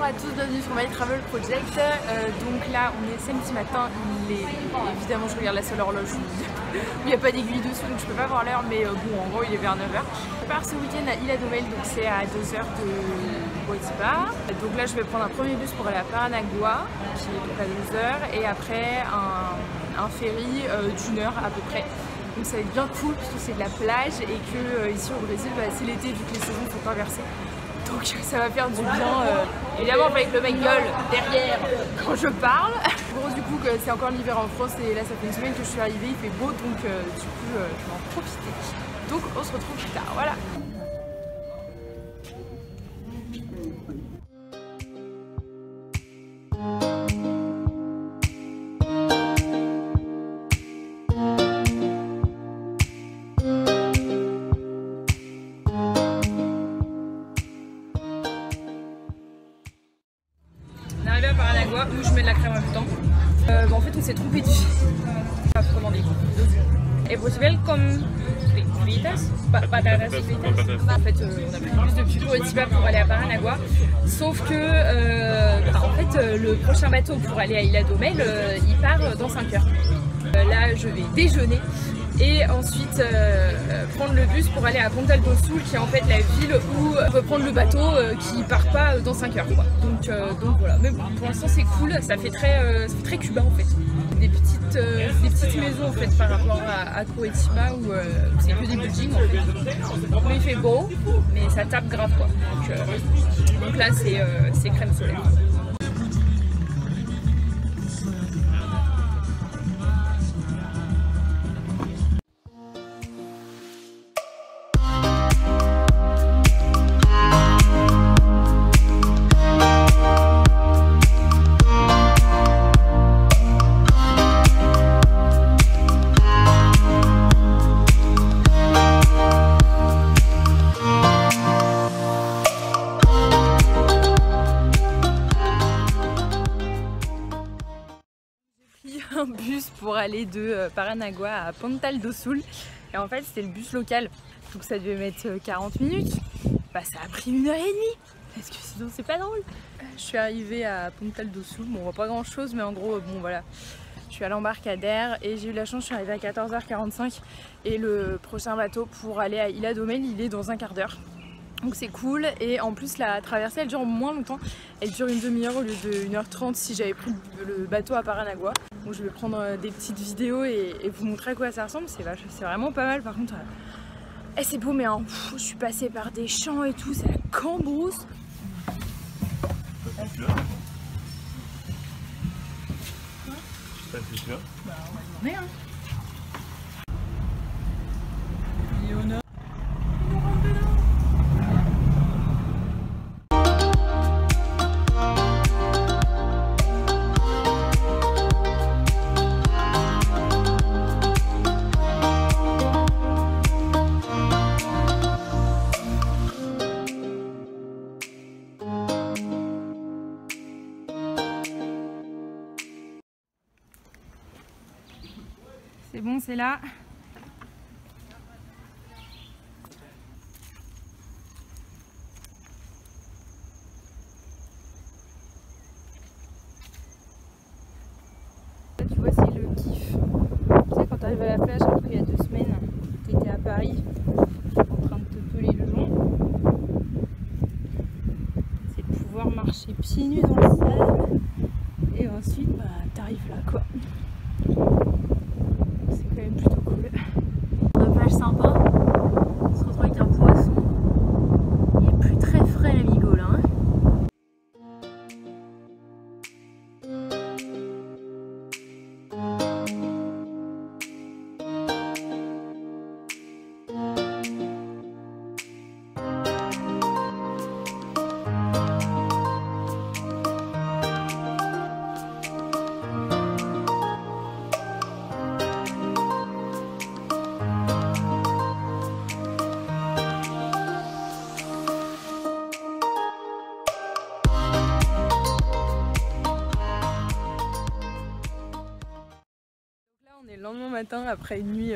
à tous, bienvenue sur My Travel Project. Donc là on est samedi matin, évidemment je regarde la seule horloge où il n'y a pas d'aiguille dessous donc je peux pas voir l'heure, mais bon en gros il est vers 9h. Je pars ce week-end à Ilha do Mel, donc c'est à 2h de Boitiba. Donc là je vais prendre un premier bus pour aller à Paranagua qui est donc à 2h, et après un ferry d'1 heure à peu près. Donc ça va être bien cool parce que c'est de la plage et que ici au Brésil c'est l'été vu que les saisons sont inversées. Donc ça va faire du bien, évidemment avec le mec gueule derrière quand je parle. Bon, du coup c'est encore l'hiver en France et là ça fait une semaine que je suis arrivée, il fait beau, donc du coup je vais en profiter. Donc on se retrouve plus tard, voilà. À Paranagua où je mets de la crème en même temps. En fait on s'est trompé du pas trop demandé. Et possible comme fritas, patatas fritas. En fait on a pris le bus depuis Boitiba pour aller à Paranagua. Sauf que en fait le prochain bateau pour aller à Ilha do Mel il part dans 5 heures. Là je vais déjeuner et ensuite prendre le bus pour aller à Pontal do Sul, qui est en fait la ville où on peut prendre le bateau qui part pas dans 5 heures quoi. Donc voilà, mais pour l'instant c'est cool, ça fait très cubain en fait. Des petites maisons en fait par rapport à Curitiba où c'est que des buildings en fait. Mais il fait beau, mais ça tape grave quoi. Donc là c'est crème solaire. Un bus pour aller de Paranagua à Pontal do Sul, et en fait c'était le bus local, donc ça devait mettre 40 minutes. Bah ça a pris 1h30 parce que sinon c'est pas drôle. Je suis arrivée à Pontal do Sul, bon on voit pas grand chose mais en gros bon voilà, je suis à l'embarcadère et j'ai eu la chance, je suis arrivée à 14h45 et le prochain bateau pour aller à Ilha do Mel il est dans un quart d'heure. Donc c'est cool, et en plus la traversée elle dure moins longtemps, elle dure une demi-heure au lieu de 1h30 si j'avais pris le bateau à Paranagua. Donc je vais prendre des petites vidéos et vous montrer à quoi ça ressemble, c'est vraiment pas mal par contre. C'est beau mais hein, je suis passée par des champs et tout, c'est la cambrousse. Bah on va demander hein. Léona. C'est bon, c'est là. Là, tu vois, c'est le kiff. Tu sais, quand tu arrives à la plage, après il y a 2 semaines, tu étais à Paris en train de te peler le long. C'est de pouvoir marcher pieds nus dans le sable et ensuite, bah, t'arrives là quoi. C'est quand même plutôt cool. Une plage sympa. On se retrouve avec un poisson. Il est plus très frais l'amigo là. Hein. Le lendemain matin, après une nuit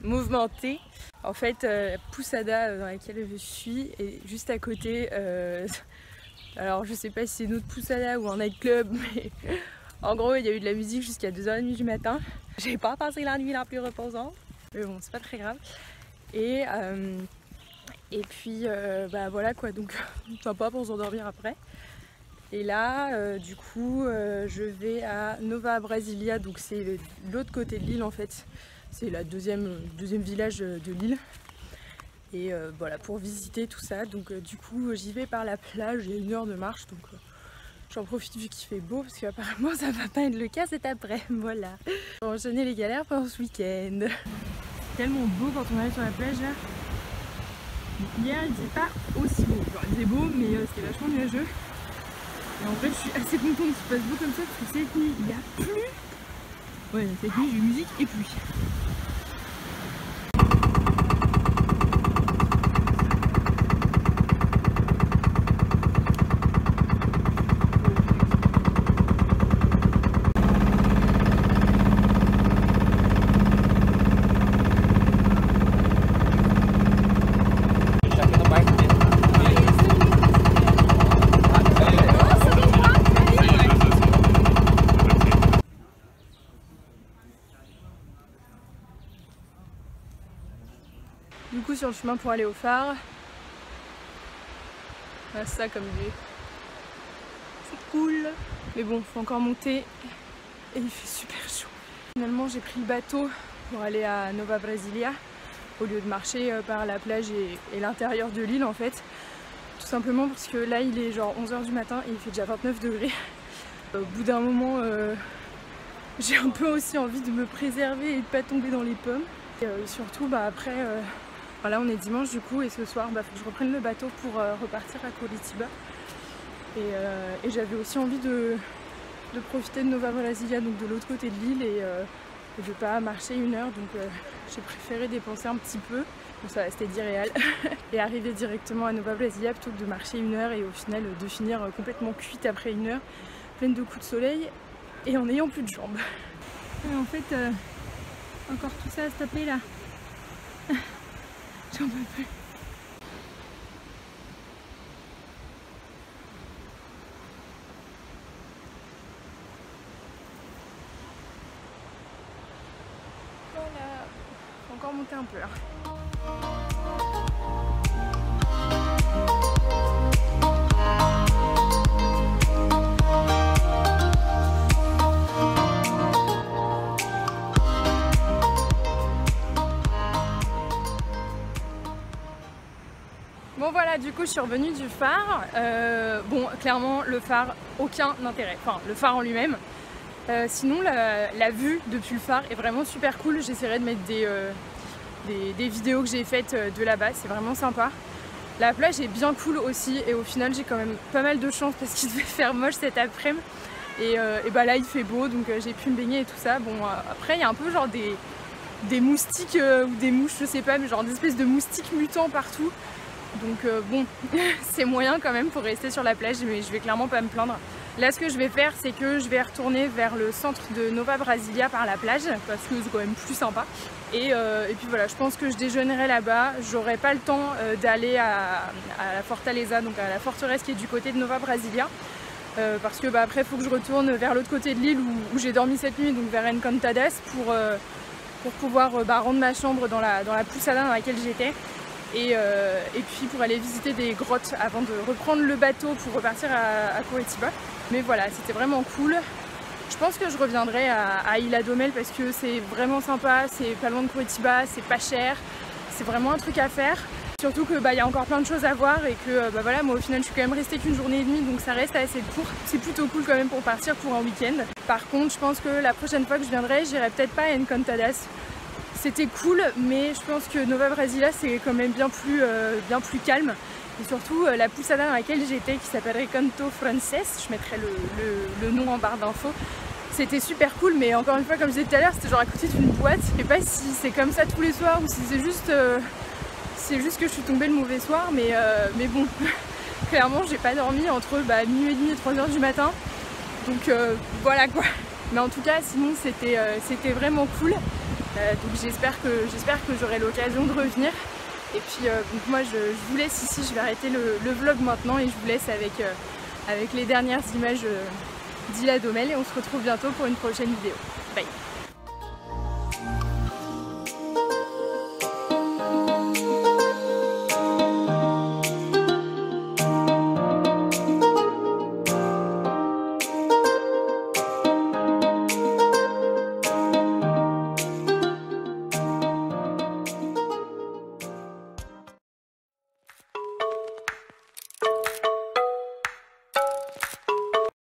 mouvementée, en fait, Pousada dans laquelle je suis est juste à côté Alors je sais pas si c'est notre poussada ou un nightclub, mais en gros il y a eu de la musique jusqu'à 2h30 du matin. J'ai pas passé la nuit la plus reposante, mais bon c'est pas très grave. Et puis bah voilà quoi, donc sympa pour s'endormir après. Et là du coup je vais à Nova Brasilia, donc c'est l'autre côté de l'île en fait. C'est la deuxième village de l'île. Et voilà, pour visiter tout ça, donc du coup j'y vais par la plage, il y a 1 heure de marche, donc j'en profite vu qu'il fait beau parce qu'apparemment ça va pas être le cas cet après, voilà. On va enchaîner les galères pendant ce week-end. C'est tellement beau quand on arrive sur la plage là. Hier il faisait pas aussi beau, enfin, il faisait beau mais c'était vachement nuageux. Et en fait je suis assez contente qu'il fasse beau comme ça parce que cette nuit il a plu. Ouais, cette nuit j'ai eu musique et pluie. Du coup sur le chemin pour aller au phare, on a ça comme vue. C'est cool. Mais bon, faut encore monter et il fait super chaud. Finalement j'ai pris le bateau pour aller à Nova Brasilia au lieu de marcher par la plage et l'intérieur de l'île en fait. Tout simplement parce que là il est genre 11h du matin et il fait déjà 29 degrés. Au bout d'un moment j'ai un peu aussi envie de me préserver et de pas tomber dans les pommes. Et surtout bah, après voilà, on est dimanche du coup et ce soir faut que je reprenne le bateau pour repartir à Curitiba. Et j'avais aussi envie de profiter de Nova Brasilia, donc de l'autre côté de l'île et de pas marcher 1 heure, donc j'ai préféré dépenser un petit peu, bon ça c'était d'irréal, et arriver directement à Nova Brasilia plutôt que de marcher 1 heure et au final de finir complètement cuite après 1 heure, pleine de coups de soleil et en n'ayant plus de jambes. Et en fait, encore tout ça à se taper là. J'en peux plus. Voilà, faut encore monter un peu là. Bon voilà, du coup je suis revenue du phare. Bon clairement le phare, aucun intérêt, enfin le phare en lui-même. Sinon la vue depuis le phare est vraiment super cool. J'essaierai de mettre des vidéos que j'ai faites de là-bas, c'est vraiment sympa. La plage est bien cool aussi et au final j'ai quand même pas mal de chance parce qu'il devait faire moche cet après-midi. Et bah là il fait beau donc j'ai pu me baigner et tout ça. Bon après il y a un peu genre des moustiques ou des mouches, je sais pas, mais genre des espèces de moustiques mutants partout. Donc bon, c'est moyen quand même pour rester sur la plage, mais je vais clairement pas me plaindre. Là ce que je vais faire c'est que je vais retourner vers le centre de Nova Brasilia par la plage parce que c'est quand même plus sympa. Et puis voilà, je pense que je déjeunerai là-bas. J'aurai pas le temps d'aller à la Fortaleza, donc à la forteresse qui est du côté de Nova Brasilia. Parce que bah, après il faut que je retourne vers l'autre côté de l'île où j'ai dormi cette nuit, donc vers Encantadas pour pouvoir rendre ma chambre dans la poussada dans laquelle j'étais. Et puis pour aller visiter des grottes avant de reprendre le bateau pour repartir à Curitiba. Mais voilà, c'était vraiment cool. Je pense que je reviendrai à Ilha do Mel parce que c'est vraiment sympa, c'est pas loin de Curitiba, c'est pas cher, c'est vraiment un truc à faire. Surtout que y a encore plein de choses à voir et que voilà, moi au final je suis quand même restée qu'une journée et demie, donc ça reste assez court. C'est plutôt cool quand même pour partir pour un week-end. Par contre je pense que la prochaine fois que je viendrai, j'irai peut-être pas à Encantadas. C'était cool, mais je pense que Nova Brasilia c'est quand même bien plus calme. Et surtout la poussada dans laquelle j'étais qui s'appelle Recanto Frances, je mettrai le nom en barre d'infos. C'était super cool, mais encore une fois comme je disais tout à l'heure, c'était genre à côté d'une boîte. Je sais pas si c'est comme ça tous les soirs ou si c'est juste que je suis tombée le mauvais soir, mais bon, clairement j'ai pas dormi entre minuit et demi et 3h du matin. Donc voilà quoi. Mais en tout cas sinon c'était vraiment cool. Donc j'espère que j'aurai l'occasion de revenir. Et puis donc moi je vous laisse ici, je vais arrêter le vlog maintenant et je vous laisse avec les dernières images d'Ila Domel et on se retrouve bientôt pour une prochaine vidéo. Bye.